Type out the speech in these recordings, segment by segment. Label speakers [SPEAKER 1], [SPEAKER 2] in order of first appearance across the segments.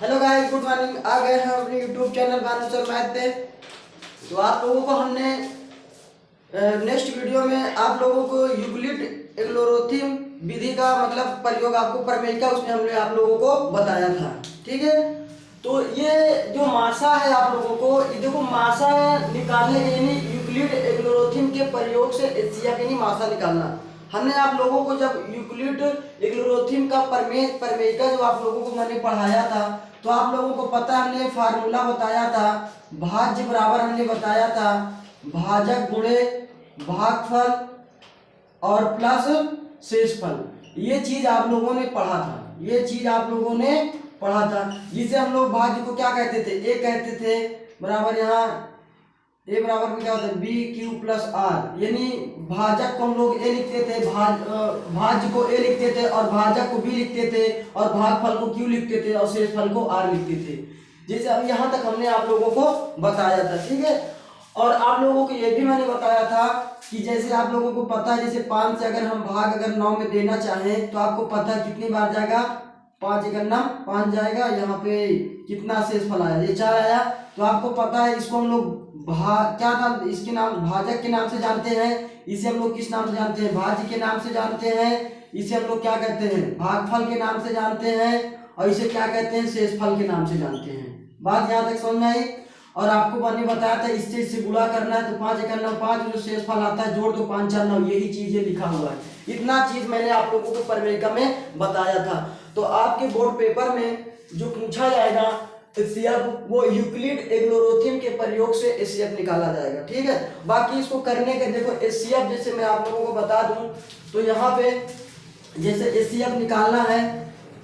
[SPEAKER 1] Hello guys, good morning. आ गए हैं अपने YouTube channel Bhanu sir math पे। तो आप लोगों को हमने नेक्स्ट वीडियो में आप लोगों को यूक्लिड एल्गोरिथम विधि का मतलब प्रयोग आपको प्रमेय का उसमें हमने आप लोगों को बताया था। ठीक है, तो ये जो मासा है आप लोगों को, ये देखो मासा निकालने के यानी यूक्लिड एल्गोरिथम के प्रयोग से एचसीएफ यानी मासा निकालना। हमने आप लोगों को जब यूक्लिड एल्गोरिथम का प्रमेय का जो आप लोगों को मैंने पढ़ाया था, तो आप लोगों को पता है हमने फार्मूला बताया था, भाज्य बराबर हमने बताया था भाजक गुणे भागफल और प्लस शेषफल। ये चीज आप लोगों ने पढ़ा था, ये चीज आप लोगों ने पढ़ा था, जिसे हम लोग भाज्य को क्या कहते थे, ए कहते थे बराबर यहाँ ए बराबर में क्या होता है बी क्यू प्लस आर, यानी भाजक को हम लोग ए लिखते थे, भाज्य को ए लिखते थे और भाजक को बी लिखते थे और भागफल को क्यू लिखते थे और शेषफल को आर लिखते थे। जैसे अब यहाँ तक हमने आप लोगों को बताया था। ठीक है, और आप लोगों को ये भी मैंने बताया था कि जैसे आप लोगों को पता है जैसे 5 से अगर हम भाग अगर 9 में देना चाहें तो आपको पता है कितनी बार जाएगा, 5 एक 9 5 जाएगा। यहाँ पे कितना शेषफल आया, ये 4 आया। तो आपको पता है इसको हम लोग क्या नाम, इसके नाम भाजक के नाम से जानते हैं, इसे हम लोग किस नाम से जानते हैं, भाज्य के नाम से जानते हैं, इसे हम लोग क्या कहते हैं भागफल के नाम से जानते हैं, और इसे क्या कहते हैं शेषफल के नाम से जानते हैं। बात यहाँ तक समझ में आई। और आपको मैंने बताया था इससे गुणा करना है तो 5 एक 9 5, जो शेषफल आता है जोड़ दो 5 4 9, यही चीज ये लिखा हुआ है। इतना चीज मैंने आप लोगों को प्रमेय में बताया था। तो आपके बोर्ड पेपर में जो पूछा जाएगा एचसीएफ, वो यूक्लिड एल्गोरिथम के प्रयोग से एचसीएफ निकाला जाएगा। ठीक है, बाकी इसको करने के देखो एचसीएफ जैसे मैं आप लोगों को बता दूं तो यहाँ पे जैसे एचसीएफ निकालना है,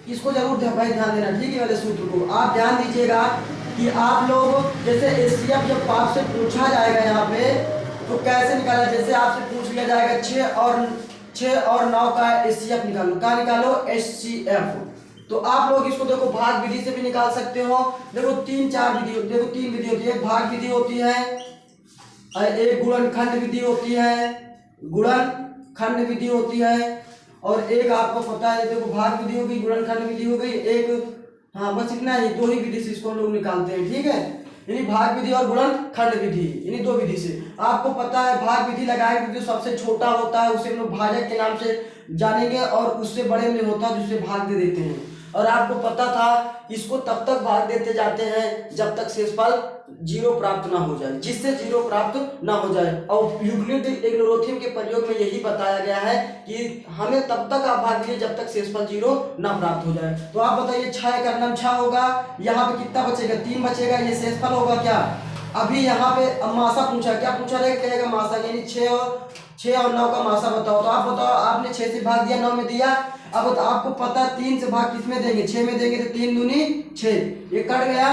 [SPEAKER 1] इसको जरूर भाई ध्यान देना। ठीक है, वाले सूत्र को आप ध्यान दीजिएगा कि आप लोग जैसे एचसीएफ जब आपसे पूछा जाएगा यहाँ पे तो कैसे निकाला, जैसे आपसे पूछ लिया जाएगा 6 और 9 का एचसीएफ निकालो, क्या निकालो एचसीएफ। तो आप लोग इसको देखो भाग विधि से भी निकाल सकते हो। देखो 3-4 विधि, देखो 3 विधि होती है, एक भाग विधि होती है, एक गुणनखंड विधि होती है, गुणनखंड विधि होती है, और एक आपको पता है देखो भाग विधि हो गई, गुणनखंड विधि हो गई, एक हाँ बस इतना ही, 2 ही विधि से इसको हम लोग निकालते हैं। ठीक है, यानी भाग विधि और गुणनखंड विधि, यानी 2 विधि से। आपको पता है भाग विधि लगाएंगे जो सबसे छोटा होता है उसे हम लोग भाजक के नाम से जानेंगे, और उससे बड़े में होता है जिससे भाग दे देते हैं। और आपको पता था इसको तब तक भाग देते जाते हैं जब तक शेषफल 0 प्राप्त ना हो जाए, जिससे 0 प्राप्त ना हो जाए। और यूक्लिड एल्गोरिथम के प्रयोग में यही बताया गया है कि हमें तब तक आप भाग दीजिए जब तक शेषफल 0 ना प्राप्त हो जाए। तो आप बताइए 6 का नाम 6 होगा, यहाँ पे कितना बचेगा 3 बचेगा, ये शेषफल होगा क्या। अभी यहाँ पे मासा पूछा, क्या पूछा रहेगा मासा, यानी 6 और 9 का मासा बताओ। तो आप बताओ, आपने 6 से भाग दिया 9 में दिया, अब तो आपको पता है 3 से भाग किस में देंगे, 6 में देंगे, तो 3 दूनी 6, ये कट गया।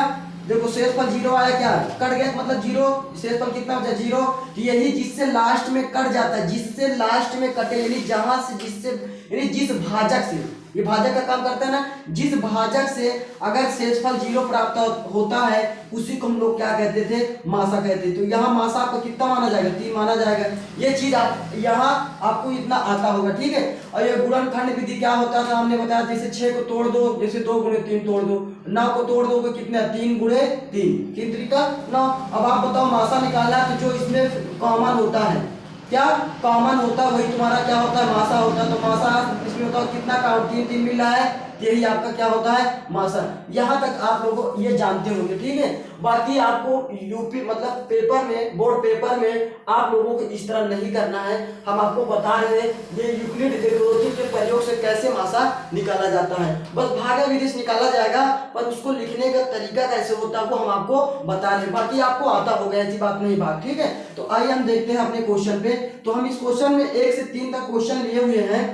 [SPEAKER 1] देखो शेषफल 0 आया, क्या कट गया मतलब 0, शेषफल कितना बचा 0। यही जिससे लास्ट में कट जाता है, जिससे लास्ट में कटे, यानी जहां से जिससे यानी जिस भाजक से, ये भाजक का काम करता है ना, जिस भाजक से अगर शेषफल 0 प्राप्त होता है उसी को हम लोग क्या कहते थे, मासा कहते थे। तो यहाँ मासा आपको कितना माना जाएगा, 3 माना जाएगा। ये चीज आप यहाँ आपको इतना आता होगा। ठीक है, और ये गुणनखंड विधि क्या होता था हमने बताया, जैसे 6 को तोड़ दो, जैसे 2 गुणे 3 तोड़ दो, 9 को तोड़ दोगे कितना 3 गुणे 3, किन तरीका 9। अब आप बताओ मासा निकालना है तो जो इसमें कॉमन होता है, क्या कॉमन होता है वही तुम्हारा क्या होता है मासा होता है। तो मासा इसमें बताओ कितना काउंट 3 मिल रहा है, यही आपका क्या होता है मासा। यहाँ तक आप लोग ये जानते होंगे। ठीक है, बाकी आपको यूपी मतलब पेपर में, बोर्ड पेपर में आप लोगों को इस तरह नहीं करना है। हम आपको बता रहे हैं ये यूक्लिड एल्गोरिथम के प्रयोग से कैसे मासा निकाला जाता है। बस भागा विधि से निकाला जाएगा, पर उसको लिखने का तरीका कैसे होता है वो हम आपको बता रहे हैं। बाकी आपको आता होगा, ऐसी बात नहीं भाग। ठीक है, तो आइए हम देखते हैं अपने क्वेश्चन पे। तो हम इस क्वेश्चन में 1 से 3 तक क्वेश्चन लिए हुए हैं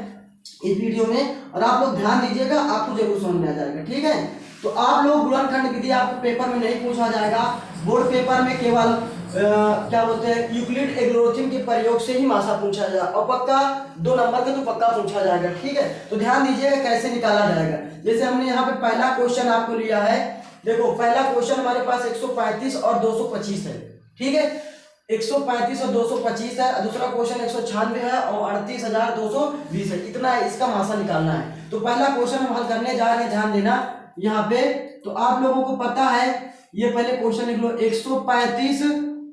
[SPEAKER 1] इस वीडियो में, और आप लोग ध्यान दीजिएगा, आपको जरूर समझ में आ जाएगा। ठीक है, तो आप लोग गुणनखंड विधि आपको पेपर में नहीं पूछा जाएगा, बोर्ड पेपर में केवल क्या बोलते हैं यूक्लिड एल्गोरिथम के प्रयोग से ही मासा पूछा जाएगा, और पक्का 2 नंबर का तो पक्का पूछा जाएगा। ठीक है, तो ध्यान दीजिएगा कैसे निकाला जाएगा। जैसे हमने यहाँ पे पहला क्वेश्चन आपको लिया है, देखो पहला क्वेश्चन हमारे पास 135 और 225 है। ठीक है, 135 और 225 है, दूसरा क्वेश्चन 196 है और 38,220 है। इतना है, इसका मासा निकालना है। तो पहला क्वेश्चन हम हल करने जा रहे हैं, ध्यान देना। यहाँ पे। तो आप लोगों को पता है, ये पहले क्वेश्चन लिख लो, 135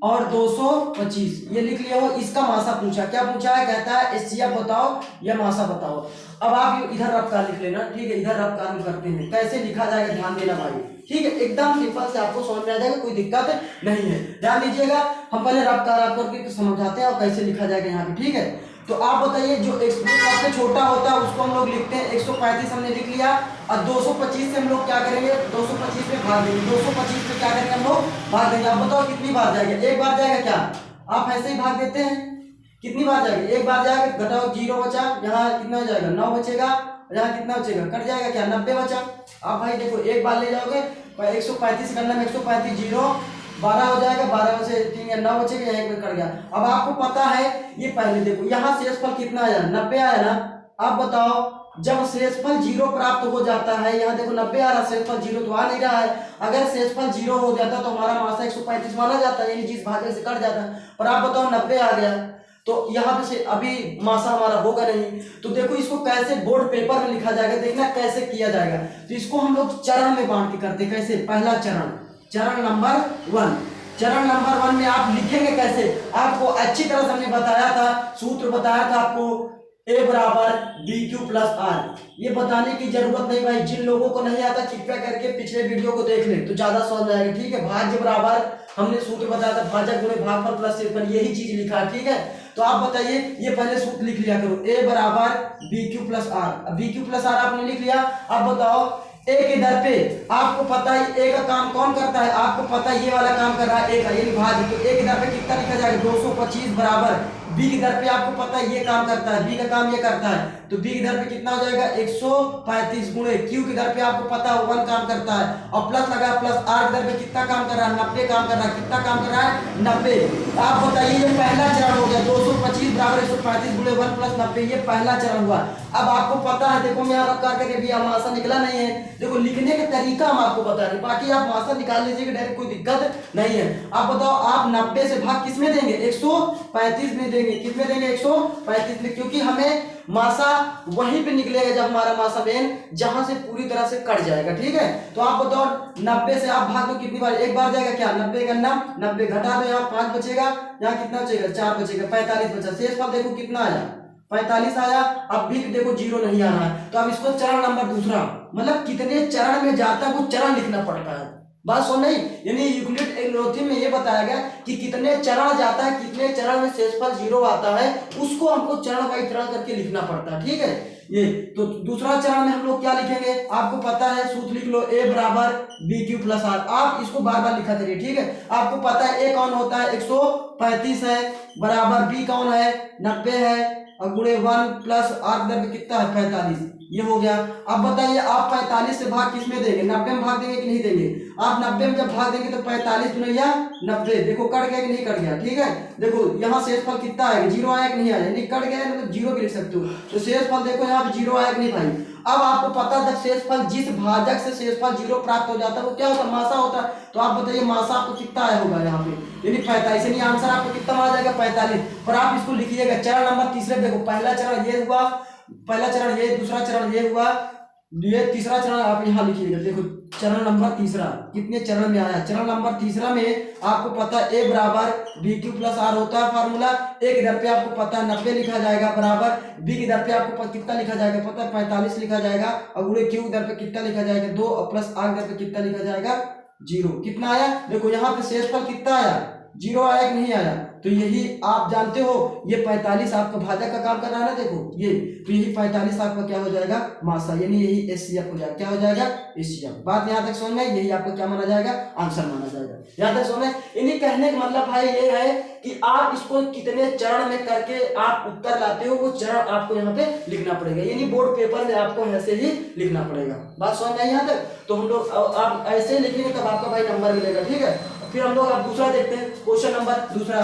[SPEAKER 1] और 225 ये लिख लिया हो। इसका मासा पूछा, क्या पूछा है, कहता है एचसीएफ बताओ या मासा बताओ। अब आप इधर रफ्तार लिख लेना, ठीक है, इधर रफ्तार में करते हैं कैसे लिखा जाएगा, ध्यान देना भाई, ठीक है, एकदम सिंपल से आपको समझ में आ जाएगा, कोई दिक्कत नहीं है। ध्यान दीजिएगा, हम पहले रफ्तार आप करके समझाते हैं और कैसे लिखा जाएगा यहाँ पे, ठीक है। तो आप बताइए, जो सबसे छोटा होता है उसको हम लोग लिखते हैं 135 हमने लिख लिया, और 225 से हम लोग क्या करेंगे, 225 में भाग देंगे, 225 में क्या करेंगे हम लोग, भाग देंगे। आप बताओ कितनी बार जाएगा, एक बार जाएगा क्या, आप ऐसे ही भाग देते हैं, कितनी बार जाएगा, एक बार जाएगा, घटाओ 0 बचा, यहाँ कितना हो जाएगा 9 बचेगा, यहाँ कितना बचेगा, कट जाएगा क्या 90 बचा। आप भाई देखो एक बार ले जाओगे 135 करना में 135 0 12 हो जाएगा, 12 में से 3 9 बचेगा, यहाँ एक में कट गया। अब आपको पता है, ये पहले देखो यहाँ शेषफल कितना आया, 90 आया ना। आप बताओ जब शेषफल 0 प्राप्त हो जाता है, यहाँ देखो 90 आ रहा, शेषफल 0 तो आ नहीं रहा है। अगर शेषफल 0 हो जाता तो हमारा मासा 135 माना जाता है, यानी जिस भागे से कट जाता है। पर आप बताओ 90 आ गया, तो यहाँ पे से अभी मासा हमारा होगा नहीं। तो देखो इसको कैसे बोर्ड पेपर में लिखा जाएगा, देखना कैसे किया जाएगा। तो इसको हम लोग चरण में बांट के करते, कैसे, पहला चरण, चरण नंबर 1, चरण नंबर 1 में आप लिखेंगे कैसे, आपको अच्छी तरह से हमने बताया था, सूत्र बताया था आपको, A बराबर BQ प्लस R। ये बताने की जरूरत नहीं भाई, जिन लोगों को नहीं आता कृपया करके पिछले वीडियो को देख ले तो ज्यादा समझ आएगा, ठीक है। भाज्य बराबर हमने सूत्र बताया था, भाजक गुणे भागफल प्लस शेषफल, यही चीज लिखा है, ठीक है। तो आप बताइए, ये पहले सूत्र लिख लिया करो, A बराबर BQ प्लस R। अब BQ प्लस R आपने लिख लिया। अब बताओ ए के दर पे, आपको पता है ए का काम कौन करता है, आपको पता है ये वाला काम कर रहा है ए का, ये भाज्य। तो ए के दर पे कितना लिखा जाएगा 225 बराबर बी की दर पे, आपको पता है ये काम करता है, बी का काम ये करता है, तो बी की दर पे कितना हो जाएगा 135 गुणे क्यू की दर पे, आपको पता है 1 काम करता है, और प्लस लगा, प्लस आर की दर पे कितना काम कर रहा है 90 काम कर रहा है, कितना काम कर रहा है 90। आप बताइए ये पहला चरण हो गया, 225 बराबर 135 गुणे 1 प्लस 90, ये पहला चरण हुआ। अब आपको पता है, देखो मैं यहाँ रख करके भी मासा निकला नहीं है, देखो लिखने का तरीका हम आपको बता रहे, बाकी आप मासा निकाल लीजिएगा डायरेक्ट, कोई दिक्कत नहीं है। आप बताओ आप 90 से भाग किस में देंगे, 135 में देंगे, किस में देंगे 135 में, क्योंकि हमें मासा वहीं पे निकलेगा जब हमारा मासा मेन जहां से पूरी तरह से कट जाएगा, ठीक है। तो आप बताओ 90 से आप भाग दो कितनी बार, एक बार जाएगा क्या 90 करना, 90 घटा दो, यहाँ 5 बचेगा, यहाँ कितना बचेगा 4 बचेगा, 45 बचा। शेषफल देखो कितना आया 45 आया। अब भी देखो 0 नहीं आ रहा है, तो अब इसको चरण नंबर दूसरा, मतलब कितने चरण में जाता है वो चरण लिखना पड़ता है, बात सुन नहीं। यानी यूक्लिड एल्गोरिथम में ये बताया गया कि कितने चरण जाता है, कितने चरण में शेषफल 0 आता है, उसको हमको चरण बाई चरण करके लिखना पड़ता है, ठीक है। ये तो दूसरा चरण में हम लोग क्या लिखेंगे, आपको पता है, सूत्र लिख लो A बराबर BQ प्लस R। आप इसको बार बार लिखा करिए, ठीक है। आपको पता है A कौन होता है 135 है, बराबर B कौन है 90 है, और गुणे 1 प्लस R की दर पे कितना है 45, ये हो गया। अब बताइए आप 45 से भाग किस में देंगे, 90 में भाग देंगे कि नहीं देंगे। आप 90 में जब भाग देंगे तो 45 गुणिया 90, देखो कट गया कि नहीं कट गया, ठीक है। देखो यहाँ शेषफल कितना आएगा 0 आया कि नहीं आया, नहीं कट गया मतलब 0 भी लिख सकते हो। तो शेषफल देखो यहाँ पे 0 आया कि नहीं भाई। अब आपको पता है जब शेषफल, जिस भाजक से शेषफल 0 प्राप्त हो जाता है वो क्या होता है, मासा होता है। तो आप बताइए मासा आपको कितना आया होगा यहाँ पे, यानी 45, यानी आंसर आपको कितना आ जाएगा 45। पर आप इसको लिखिएगा चरण नंबर तीसरे, देखो पहला चरण ये हुआ, पहला चरण ये, दूसरा चरण ये हुआ, ये तीसरा चरण आप यहाँ लिखिएगा। देखो चरण नंबर तीसरा कितने चरण में आया, चरण नंबर तीसरा में आपको पता है A बराबर BQ प्लस R होता है फार्मूला। A की दर पे आपको पता है 90 लिखा जाएगा, बराबर B की दर पे आपको कितना लिखा जाएगा पता है 45 लिखा जाएगा, और गुणे Q की दर पे कितना लिखा जाएगा 2, और प्लस R की दर पे कितना लिखा जाएगा 0। कितना आया, देखो यहाँ पे शेषफल कितना आया 0 आया कि नहीं आया। तो यही आप जानते हो, ये 45 आपका भाजक का काम कर रहा है ना, देखो ये, तो यही 45 आपका क्या हो जाएगा मासा, यानी यही HCF हो जाएगा, क्या हो जाएगा HCF। बात यहाँ तक समझ में, यही आपका क्या माना जाएगा आंसर माना जाएगा, यहाँ तक समझ में। इन्हीं कहने का मतलब भाई ये है कि आप इसको कितने चरण में करके आप उत्तर लाते हो, वो चरण आपको यहाँ पे लिखना पड़ेगा, यानी बोर्ड पेपर में आपको ऐसे ही लिखना पड़ेगा। बात समझ में यहाँ तक। तो हम लोग आप ऐसे लिखेंगे तब आपका भाई नंबर मिलेगा, ठीक है। फिर हम लोग अब दूसरा देखते हैं, क्वेश्चन नंबर दूसरा,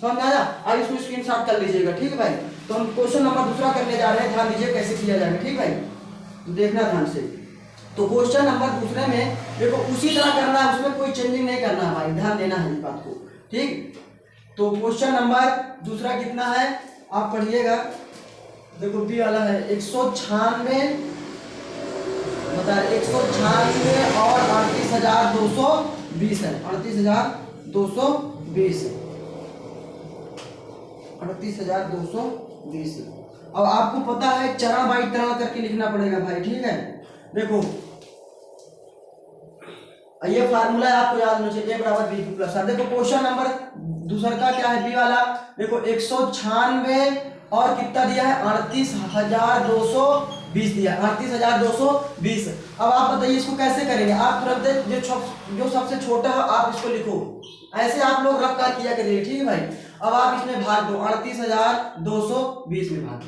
[SPEAKER 1] समझ में आया। अब इसको स्क्रीनशॉट कर लीजिएगा, ठीक है भाई। तो हम क्वेश्चन नंबर दूसरा करने जा रहे हैं, ध्यान दीजिए कैसे किया जाएगा, ठीक भाई, तो देखना ध्यान से। तो क्वेश्चन नंबर दूसरे में देखो उसी तरह करना है, उसमें कोई चेंजिंग नहीं करना है भाई, ध्यान देना है इस बात को, ठीक। तो क्वेश्चन नंबर दूसरा कितना है आप पढ़िएगा, देखो बी वाला है 196 बता रहे 196 और 38,220 है, 38,220, 38,220। अब आपको पता है चरण बाई चरण करके लिखना पड़ेगा भाई, ठीक है। देखो ये फार्मूला आपको याद होना चाहिए, a बराबर बी क्यू प्लस आर। देखो क्वेश्चन नंबर दूसरा का क्या है, बी वाला। देखो 196 और कितना दिया है, 38,220 दिया, 38,220। अब आप बताइए इसको कैसे करेंगे। आप तुरंत जो सबसे छोटा है आप इसको लिखो, ऐसे आप लोग रख कर किया करिए, ठीक है भाई। अब आप इसमें भाग दो, 38,220 में भाग दो।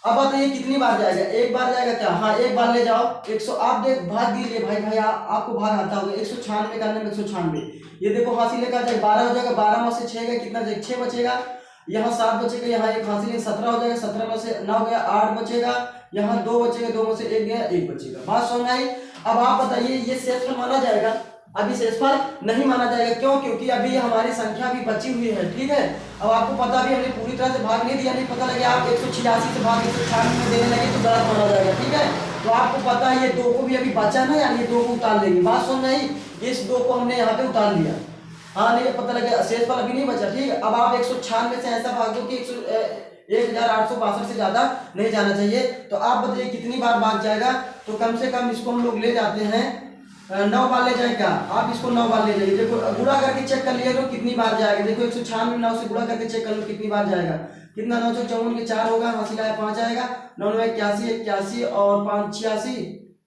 [SPEAKER 1] अब बताइए कितनी बार जाएगा, एक बार जाएगा क्या, हाँ एक बार ले जाओ। 100 आप देख भाग दीजिए भाई आपको भाग आता होगा। 196 करने में 196, ये देखो हासिल लेकर जाए 12 हो जाएगा, 12 में से 6 गया, कितना जाएगा 6 बचेगा। यहाँ 7 बचेगा, यहाँ एक हासिल 17 हो जाएगा, 17 में से 9 गया 8 बचेगा, यहाँ 2 बचेगा, 2 में से 1 गया 1 बचेगा। बात समझ आई। अब आप बताइए ये शेषफल माना जाएगा, अभी शेषफल नहीं माना जाएगा, क्यों, क्योंकि अभी हमारी संख्या भी बची हुई है, ठीक है। अब आपको पता भी हमने पूरी तरह से भाग नहीं दिया, नहीं पता लगे आप 186 से भाग 196 में देने लगे तो गलत माना जाएगा, ठीक है। तो आपको पता है ये 2 को भी अभी बचा ना, यानी ये 2 को उतार लेंगे। बात सुन नहीं, इस 2 को हमने यहाँ पे उतार लिया, हाँ नहीं पता लगे शेषफल अभी नहीं बचा, ठीक है। अब आप 196 से ऐसा भाग दो कि 1862 से ज्यादा नहीं जाना चाहिए। तो आप बताइए कितनी बार भाग जाएगा। तो कम से कम इसको हम लोग ले जाते हैं 9 बार ले जाए क्या, आप इसको 9 बार ले जाइए। देखो गुणा करके चेक कर लिए तो कितनी बार जाएगा। देखो 196 9 से गुणा करके चेक कर लो कितनी बार जाएगा। कितना 9 चौक 54 के 4 होगा, हासिल आया 5 आएगा, 9 9 81 81 और 5 86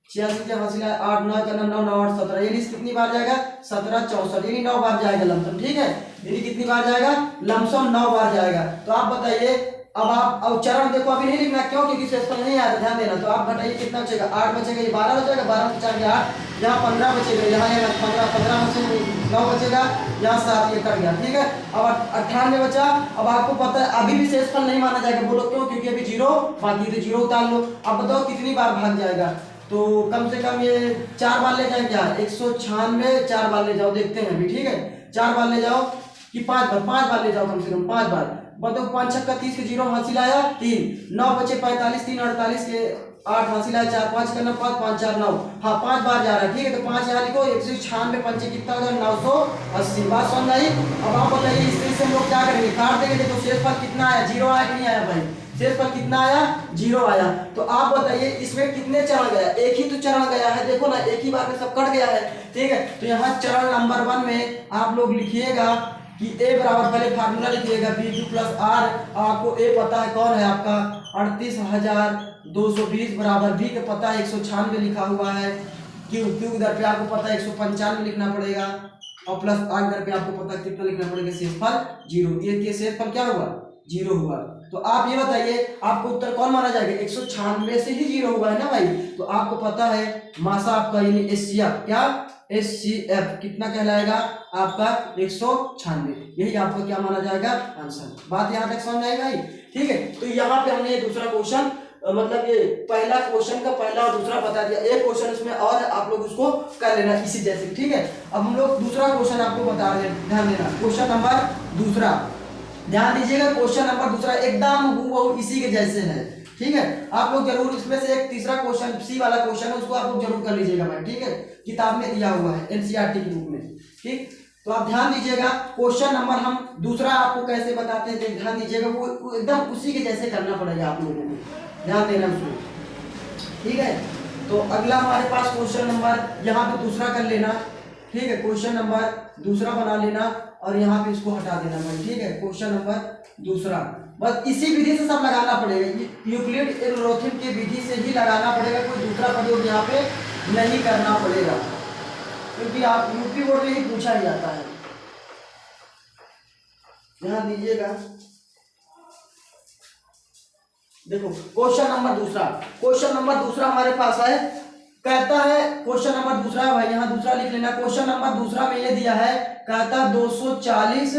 [SPEAKER 1] 86 के हासिल आया 8 9 का 9 9 8 17, यानी कितनी बार जाएगा 17 64, यानी 9 बार जाएगा लमसम, ठीक है। यानी कितनी बार जाएगा लमसम 9 बार जाएगा। तो आप बताइए अब आप चरण देखो अभी नहीं लिखना, क्यों, क्योंकि शेषफल नहीं आ रहा, ध्यान देना। तो आप घटाइए कितना बचेगा 8 बचेगा, ये 12 बचेगा, 12 से 4 8, यहाँ 15 बचेगा, यहाँ 15 में से 9 बचेगा, यहाँ 7 ये कट गया, ठीक है। अब 98 बचा। अब आपको पता है अभी भी शेषफल नहीं माना जाएगा, बोलो क्यों, क्योंकि अभी 0 बाकी, तो 0 उतार लो। अब बताओ कितनी बार भाग जाएगा। तो कम से कम ये 4 बार ले जाए क्या, 196 4 बार ले जाओ, देखते हैं अभी, ठीक है। 4 बार ले जाओ कि 5 बार ले जाओ, कम से कम 5 बार। बताओ 5 छक्का 30 के 0 हासिल आया 3, 9 बचे 45 3 48 के 8 हासिल आया 4 5 करना 5 5 4 9, हाँ 5 बार जा रहा है, ठीक है। तो 5 यहाँ लिखो, 196 पंचे कितना हो जाएगा 980। बात समझ आई। अब आप बताइए इससे हम लोग क्या करेंगे, काट देंगे। देखो शेषफल कितना आया, 0 आया कि नहीं आया भाई, शेषफल कितना आया 0 आया। तो आप बताइए इसमें कितने चरण गया, एक ही तो चरण गया है, देखो ना एक ही बार में सब कट गया है, ठीक है। तो यहाँ चरण नंबर 1 में आप लोग लिखिएगा कि a बराबर, पहले फार्मूला लिखिएगा बी क्यू प्लस आर। आपको a पता है कौन है आपका 38,220 बराबर b के पता है 196 लिखा हुआ है, q इधर पे आपको पता है 195 लिखना पड़ेगा, और प्लस r इधर पे आपको पता है कितना लिखना पड़ेगा, शेषफल 0। ये शेषफल क्या हुआ 0 हुआ। तो आप ये बताइए आपको उत्तर कौन माना जाएगा, 196 से ही 0 हुआ है ना भाई। तो आपको पता है मासा आपका यानी एचसीएफ, क्या एचसीएफ कितना कहलाएगा आपका 196, यही आपको क्या माना जाएगा आंसर। बात यहाँ तक समझ आई भाई, ठीक है। तो यहाँ पे हमने दूसरा क्वेश्चन, मतलब ये पहला क्वेश्चन का पहला और दूसरा बता दिया। एक क्वेश्चन इसमें और है, आप लोग उसको कर लेना इसी जैसे, ठीक है। अब हम लोग दूसरा क्वेश्चन आपको बता रहे हैं, ध्यान देना। क्वेश्चन नंबर दूसरा, ध्यान दीजिएगा, क्वेश्चन नंबर दूसरा एकदम हूबहू इसी के जैसे है, ठीक है। आप लोग जरूर इसमें से एक तीसरा क्वेश्चन सी वाला क्वेश्चन है उसको आप लोग जरूर कर लीजिएगा भाई, ठीक है। किताब में दिया हुआ है एनसीईआरटी की बुक में, ठीक। तो आप ध्यान दीजिएगा, क्वेश्चन नंबर हम दूसरा आपको कैसे बताते हैं, ध्यान दीजिएगा, वो एकदम उसी के जैसे करना पड़ेगा आप लोगों को, ध्यान देना उसको, ठीक है। तो अगला हमारे पास क्वेश्चन नंबर यहाँ पे दूसरा कर लेना, ठीक है। क्वेश्चन नंबर दूसरा बना लेना और यहाँ पे इसको हटा देना भाई, ठीक है। क्वेश्चन नंबर दूसरा बस इसी विधि से सब लगाना पड़ेगा, यूक्लिड एल्गोरिथम की विधि से ही लगाना पड़ेगा, कोई दूसरा प्रयोग यहाँ पे नहीं करना पड़ेगा, क्योंकि आप यूपी बोर्ड में ही पूछा ही जाता है। ध्यान दीजिएगा, देखो क्वेश्चन नंबर दूसरा हमारे पास है, कहता है क्वेश्चन नंबर दूसरा है भाई, यहाँ दूसरा लिख लेना। क्वेश्चन नंबर दूसरा में ये दिया है, कहता 240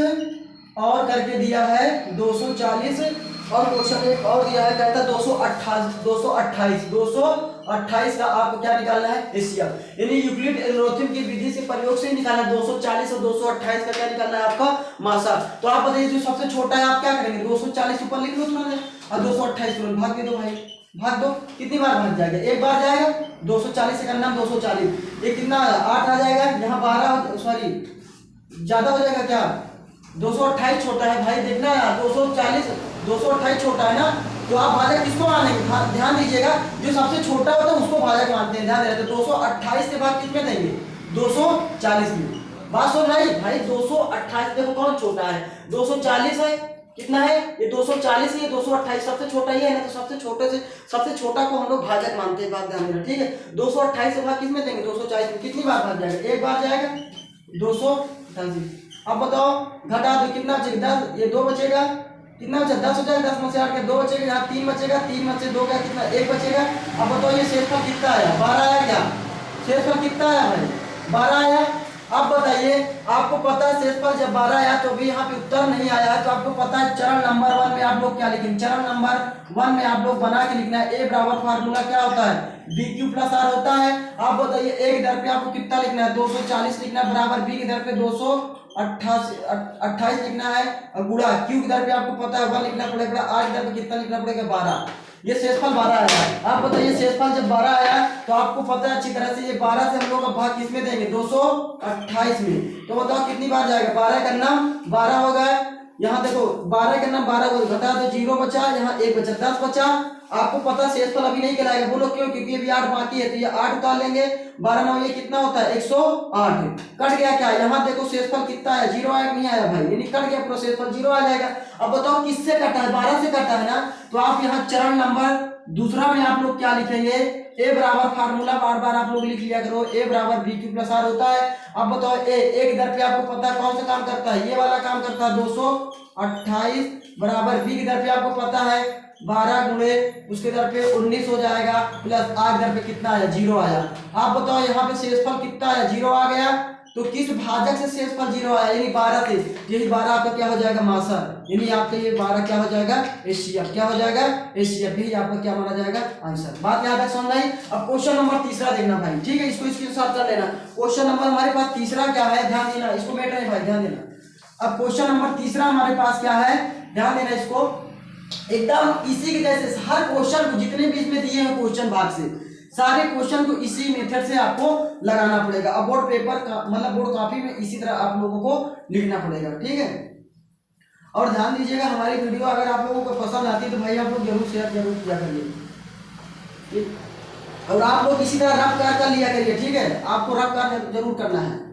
[SPEAKER 1] और करके दिया है 240, और क्वेश्चन एक और दिया है, कहता 228 का आपको क्या निकालना है एचसीएफ, यानी यूक्लिड एल्गोरिथम की विधि से प्रयोग से ही निकालना है 240 और 228 का क्या निकालना है आपका मासा। तो आप बताइए जो सबसे छोटा है आप क्या करेंगे, 240 ऊपर लिख लो तुरंत और 228 तुरंत भाग दे दो भाई, भाग दो, कितनी बार भाग जाएगा, एक बार जाएगा, 240 से करना 240, ये कितना आया 8 आ जाएगा, यहाँ 12 सॉरी ज्यादा हो जाएगा क्या, 228 छोटा है भाई, देखना यार 240 228 छोटा है ना, तो आप भाजक किसको मानेंगे, ध्यान दीजिएगा जो सबसे छोटा होता है उसको भाजक मानते हैं, ध्यान देना। तो 228 से भाग किसमें देंगे, 240 में। बात सुन रही भाई, 228 देखो कौन छोटा है, 240 है, कितना है ये 240 है, ये 228 सबसे छोटा ही है ना, तो सबसे छोटे से सबसे छोटा को हम लोग भाजक मानते हैं, बात ध्यान देना, ठीक है। 228 से भाग किसमें देंगे, 240 में, कितनी बार भाग जाएगा, एक बार जाएगा, 288। अब बताओ घटा दो, कितना बचेगा 10, ये 2 बचेगा, कितना बचा 10 हो जाएगा, 10 में से 8 के 2 बचेगा, यहाँ 3 बचेगा, 3 में से 2 का कितना 1 बचेगा। अब बताओ ये शेषफल कितना आया, 12 आया क्या, शेषफल कितना आया भाई, 12 आया। अब बताइए आपको पता है शेषफल जब 12 आया तो भी यहाँ पे उत्तर नहीं आया है, तो आपको पता है चरण नंबर 1 में आप लोग क्या लिखेंगे, चरण नंबर 1 में आप लोग बना के लिखना है, ए बराबर फार्मूला क्या होता है, बी क्यू प्लस आर होता है। आप बताइए ए के दर पे आपको कितना लिखना है, 240 लिखना है, बराबर बी के दर पे 228 लिखना है, और गुणा क्यू की दर पे आपको पता है 1 लिखना पड़ेगा, आर की दर पे कितना लिखना पड़ेगा 12। ये शेषफल 12 आया। आप बताइए शेषफल जब 12 आया तो आपको पता है अच्छी तरह से, ये 12 से हम लोग का भाग किसमें देंगे, 228 में। तो बताओ कितनी बार जाएगा, 12 का नाम 12 हो गया, यहाँ देखो 12 का नाम 12 को घटा दो, 0 बचा, यहाँ 1 बचा, 10 बचा। आपको पता शेषफल अभी नहीं कहलाएगा, बोलो क्यों, क्योंकि अभी 8 बाकी है, तो ये 8 उतार लेंगे, 12 9 ये कितना होता है 108। कट गया क्या, यहाँ देखो शेषफल कितना है, 0 आया नहीं आया भाई, यानी कट गया पूरा शेषफल, 0 आ जाएगा। अब बताओ किससे कटा है, 12 से कटा है ना, तो आप यहाँ चरण नंबर दूसरा में आप लोग क्या लिखेंगे, ए बराबर फार्मूला बार बार आप लोग लिख लिया करो, ए बराबर बी क्यू प्लस आर होता है। अब बताओ ए एक दर पे आपको पता है कौन सा काम करता है, ये वाला काम करता है, 228 बराबर बी की दर पे आपको पता है 12 गुणे उसके दर पे 19 हो जाएगा, प्लस आर दर पे कितना आया, 0 आया। आप बताओ यहाँ पे शेषफल कितना आया, 0 आ गया, तो किस भाजक से शेषफल 0 आया, यानी 12 से, यही 12 आपका क्या हो जाएगा, मासर, यानी आपका ये 12 क्या हो जाएगा, एचसीएफ, क्या हो जाएगा, एचसीएफ, यही आपका क्या माना जाएगा आंसर। बात याद है, समझ आई। अब क्वेश्चन नंबर तीसरा देखना भाई, ठीक है, इसको स्क्रीनशॉट कर लेना। क्वेश्चन नंबर हमारे पास तीसरा क्या है, ध्यान देना, इसको बैठ रहे भाई, ध्यान देना। अब क्वेश्चन नंबर तीसरा हमारे पास क्या है, ध्यान देना, इसको एकदम इसी के जैसे हर क्वेश्चन को जितने भी इसमें दिए हैं क्वेश्चन भाग से, सारे क्वेश्चन को इसी मेथड से आपको लगाना पड़ेगा। अब बोर्ड पेपर का मतलब बोर्ड कॉपी में इसी तरह आप लोगों को लिखना पड़ेगा, ठीक है। और ध्यान दीजिएगा हमारी वीडियो अगर आप लोगों को पसंद आती है तो भाई आप लोग जरूर शेयर जरूर किया करिए, और आप लोग इसी तरह रफ कर लिया करिए, ठीक है, आपको रफ कर जरूर करना है।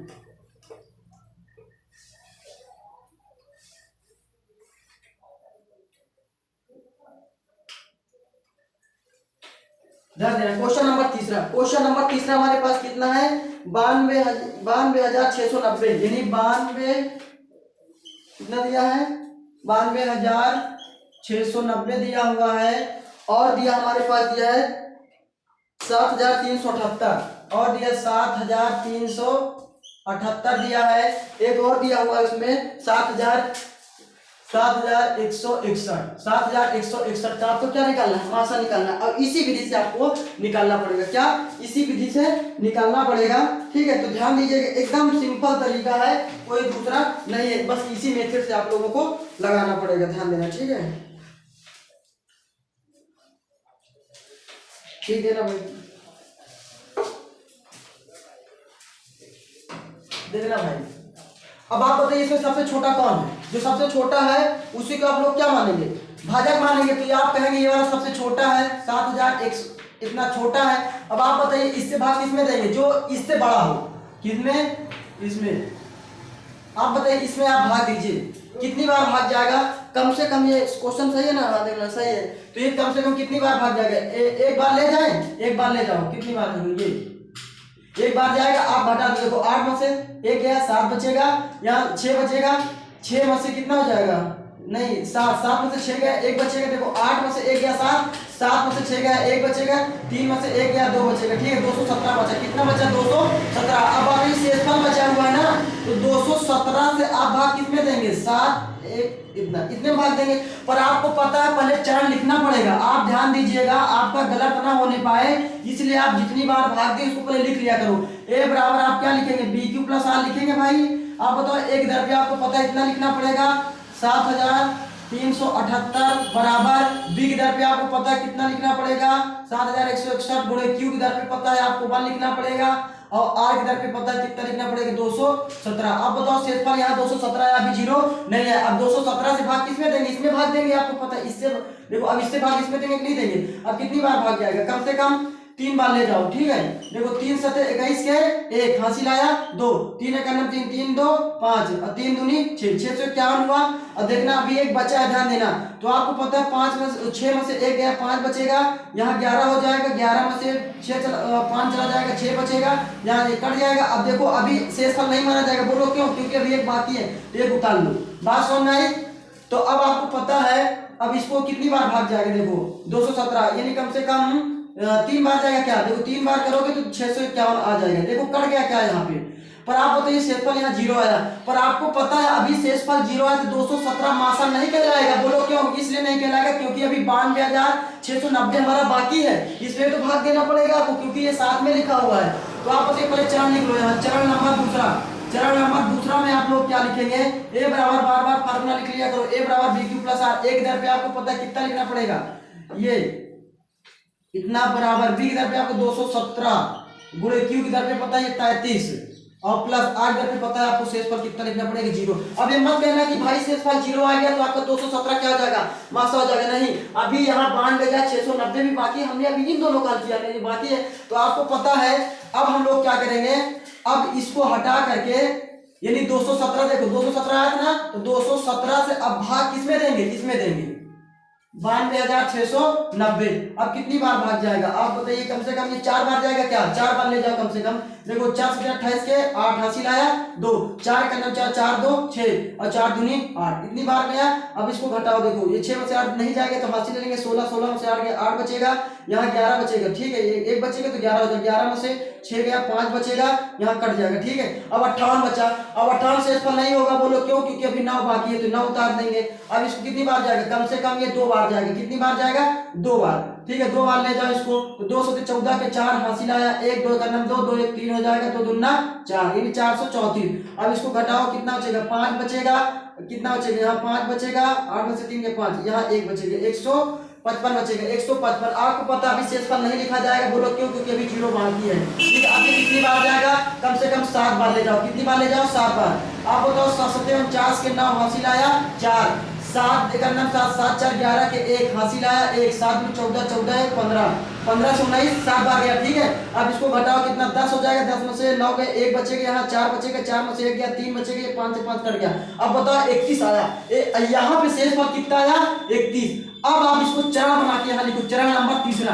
[SPEAKER 1] ध्यान देना, क्वेश्चन नंबर तीसरा हमारे पास कितना है, 92,690, यानी 92 कितना दिया है, 92,690 दिया हुआ है, और दिया हमारे पास दिया है 7,378, और दिया 7,378 दिया है, एक और दिया हुआ है उसमें 7,161 का आपको क्या निकालना है, मासा निकालना है, और इसी विधि से आपको निकालना पड़ेगा, क्या इसी विधि से निकालना पड़ेगा, ठीक है। तो ध्यान दीजिएगा एकदम सिंपल तरीका है, कोई दूसरा नहीं है, बस इसी मेथड से आप लोगों को लगाना पड़ेगा, ध्यान देना, ठीक है, ठीक है ना भाई, देखना भाई। अब आप बताइए इसमें सबसे छोटा कौन है, जो सबसे छोटा है उसी को आप लोग क्या मानेंगे, भाजक मानेंगे, तो ये आप कहेंगे ये वाला सबसे छोटा है, 7,100 इतना छोटा है। अब आप बताइए इससे भाग किसमें देंगे, जो इससे बड़ा हो, किसमें, इसमें। आप बताइए इसमें आप भाग दीजिए, कितनी बार भाग जाएगा, कम से कम, ये क्वेश्चन सही है ना, हाँ देखना सही है, तो ये कम से कम कितनी बार भाग जाएगा, एक बार ले जाए, एक बार ले जाओ, कितनी बार ये एक बार जाएगा, आप घटा दो, देखो 8 में से 1 गया, 7 बचेगा, यहाँ 6 बचेगा, 6 में से कितना हो जाएगा, नहीं 7 में से 6 गया, 1 बचेगा, देखो 8 में से 1 गया 7 में से 6 गया 1 बचेगा, 3 में से 1 गया 2 बचेगा, ठीक है, 217 बचा, कितना बचा 217। अब अभी शेषफल बचा हुआ है ना, तो 217 से आप भाग किसमें देंगे, 7 1 इतने भाग देंगे। पर आपको पता है पहले चरण लिखना पड़ेगा, आप ध्यान दीजिएगा आपका गलत ना होने पाए, इसलिए आप जितनी बार भाग दें उसको पहले लिख लिया करो। ए बराबर आप क्या लिखेंगे, बी क्यू प्लस आर लिखेंगे भाई। आप बताओ एक दर पे आपको पता है इतना लिखना पड़ेगा, 7,000 378 बराबर बी की दर पे आपको पता है कितना लिखना पड़ेगा 7161 गुणे क्यू की दर पे पता है आपको 1 लिखना पड़ेगा और आर की दर पे पता है कितना लिखना पड़ेगा 217। अब बताओ शेषफल यहाँ 217 है, अभी जीरो नहीं है। अब 217 से भाग किसमें देंगे, इसमें भाग देंगे, आपको पता है। इससे देखो अब इससे भाग इसमें देंगे कि नहीं देंगे। अब कितनी बार भाग जाएगा, कम से कम 3 बार ले जाओ, ठीक है। देखो 3 सते 21 के 1 हासिल आया 2, 3 एक 3 3 2 5 और 3 दूनी 6, 651 हुआ। और देखना अभी एक बचा है, ध्यान देना। तो आपको पता है 5 में 6 में से 1 गया, 5 बचेगा, यहाँ 11 हो जाएगा, 11 में से 5 चला जाएगा, 6 बचेगा, यहाँ कट जाएगा। अब देखो अभी शेषफल नहीं माना जाएगा, बोलो क्यों, क्योंकि अभी एक बाकी है, एक उतार लो। बात समझ में आई। तो अब आपको पता है अब इसको कितनी बार भाग जाएगा, देखो 217 यानी कम से कम 3 बार जाएगा क्या, देखो 3 बार करोगे तो 651 आ जाएगा। देखो कट गया क्या यहाँ पे। पर आप बताइए शेषफल यहाँ 0 आया, पर आपको पता है अभी शेषफल 0 आया तो 217 मासा नहीं कहलाएगा, बोलो क्यों, इसलिए नहीं कहलाएगा क्योंकि अभी 92,690 हमारा बाकी है, इसलिए तो भाग देना पड़ेगा आपको क्योंकि ये साथ में लिखा हुआ है। तो आप बताइए पहले चरण लिख लो यहाँ, चरण नंबर दूसरा में आप लोग क्या लिखेंगे, ए बराबर बार बार फार्मूला लिख लिया करो, ए बराबर बी क्यू प्लस आर। एक दर पे आपको पता है कितना लिखना पड़ेगा, ये इतना बराबर बी की दर पे आपको 217 गुणे क्यू की दर पे पता है 33 और प्लस आर दर पे पता है आपको शेषफल कितना लिखना पड़ेगा 0। अब ये मत कहना कि भाई शेषफल 0 आ गया तो आपका 217 क्या हो जाएगा, मासा हो जाएगा, नहीं। अभी यहाँ 92,690 भी बाकी, हमने अभी इन दोनों का किया नहीं बाकी है। तो आपको पता है अब हम लोग क्या करेंगे, अब इसको हटा करके यानी 217, देखो 217 आया था ना, तो 217 से अब भाग किसमें देंगे, इसमें देंगे 92,690। अब कितनी बार भाग जाएगा आप बताइए, कम से कम ये 4 बार जाएगा क्या, 4 बार ले जाओ कम से कम। देखो 4 से 28 के 8 हासिल आया 2, 4 का 4 4 2 6 और 4 दूनी 8, इतनी बार गया। अब इसको घटाओ, देखो ये 6 में से 8 नहीं जाएगा तो हासिल लेंगे 16, 16 में से 8 गया 8 बचेगा, यहाँ 11 बचेगा, ठीक है। ये 1 बचेगा तो 11 हो जाएगा, 11 में से 6 गया 5 बचेगा, यहाँ कट जाएगा, ठीक है। अब 58 बचा, अब 58 शेषफल नहीं होगा, बोलो क्यों, क्योंकि अभी 9 बाकी है तो 9 उतार देंगे। अब इसको कितनी बार जाएगा, कम से कम ये 2 बार जाएगा, कितनी बार जाएगा 2 बार, ठीक है। 2 बार ले जाओ इसको, तो 2 से 14 के 4 हासिल आया 1, 2 का 2, 2 1 3 हो जाएगा, 2 दूना 4 यानी 434। अब इसको घटाओ कितना बचेगा, 5 बचेगा, कितना बचेगा यहाँ 5 बचेगा, 8 में से 3 के 5, यहाँ 1 बचेगा, 155 बचेगा, 155। आपको पता अभी शेषफल नहीं लिखा जाएगा, बोलो क्यों, क्योंकि अभी 0 बाकी है, ठीक है। अभी कितनी बार जाएगा, कम से कम 7 बार ले जाओ, कितनी बार ले जाओ 7 बार। आप बताओ 7 के 9 हासिल आया 4, 7 एक 7 7 4 11 के 1 हासिल आया 1, 7 में 14 14 1 15, 15 से 19 7 बार गया, ठीक है। अब इसको घटाओ कितना 10 हो जाएगा, 10 में से 9 गए 1 बचेगा, यहाँ 4 बचेगा, 4 में से 1 गया 3 बचेगा, 5 से 5 कट गया। अब बताओ 31 आया, यहाँ पे शेषफल कितना आया 31। अब आप इसको चरण बना के यहाँ लिखो, चरण नंबर तीसरा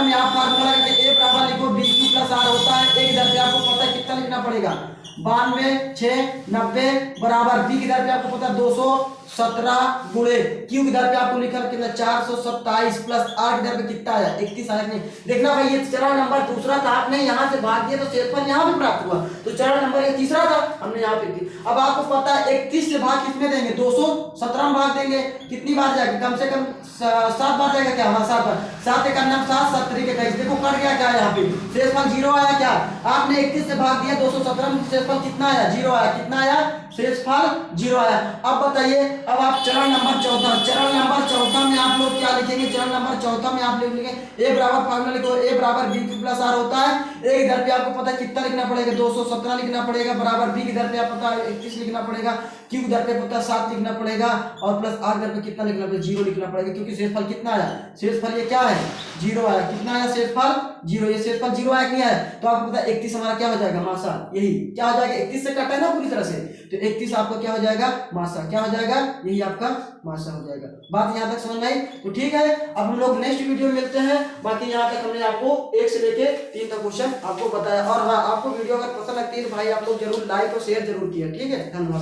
[SPEAKER 1] में आप फार्मूला करके ए बराबर लिखो बी क्यू प्लस आर होता है। एक दर पे आपको पता है कितना लिखना पड़ेगा 92,690 बराबर बी की दर पे आपको पता है 217 गुणे क्यू की दर पे आपको लिखा कितना 427 प्लस आर की दर पे कितना आया 31 आया। नहीं देखना भाई ये चरण नंबर दूसरा था, आपने यहाँ से भाग दिया तो शेषफल यहाँ पे प्राप्त हुआ, तो चरण नंबर ये तीसरा था, हमने यहाँ पे की। अब आपको पता है 31 से भाग कितने देंगे 217 में भाग देंगे, कितनी बार जाएगा, कम से कम 7 बार जाएगा क्या, हाँ 7 बार, 7 एक 7 7 3 के 21। देखो कट गया क्या यहाँ पे, शेषफल 0 आया क्या, आपने 31 से भाग दिया 217 में शेषफल कितना आया 0 आया, कितना आया शेषफल 0 आया। अब बताइए अब आप चरण नंबर चौथा में आप लोग क्या लिखेंगे, चरण नंबर चौथा में आप लिखेंगे ए बराबर फार्मूला लिखो ए बराबर बी क्यू प्लस आर होता है। ए की दर पे आपको पता है कितना लिखना पड़ेगा 217 लिखना पड़ेगा, बराबर बी की दर पे आप पता है 21 लिखना पड़ेगा, क्यू की दर पे पता है 7 लिखना पड़ेगा और प्लस आर दर पे कितना लिखना पड़ेगा 0 लिखना पड़ेगा, क्योंकि शेषफल कितना आया, शेषफल ये क्या है 0 आया, कितना आया शेषफल 0, ये शेषफल 0 आया नहीं आया, तो आपको पता है 31 हमारा क्या हो जाएगा मासा, यही क्या हो जाएगा 31 से कटा है ना पूरी तरह से, तो 31 आपका क्या हो जाएगा मासा, क्या हो जाएगा यही आपका मासा हो जाएगा। बात यहाँ तक समझ में आई, तो ठीक है। अब हम लोग नेक्स्ट वीडियो में मिलते हैं, बाकी यहाँ तक हमने आपको 1 से लेके 3 तक क्वेश्चन आपको बताया। और हाँ आपको वीडियो अगर पसंद लगती है तो भाई आप लोग जरूर लाइक और शेयर जरूर किया, ठीक है। धन्यवाद।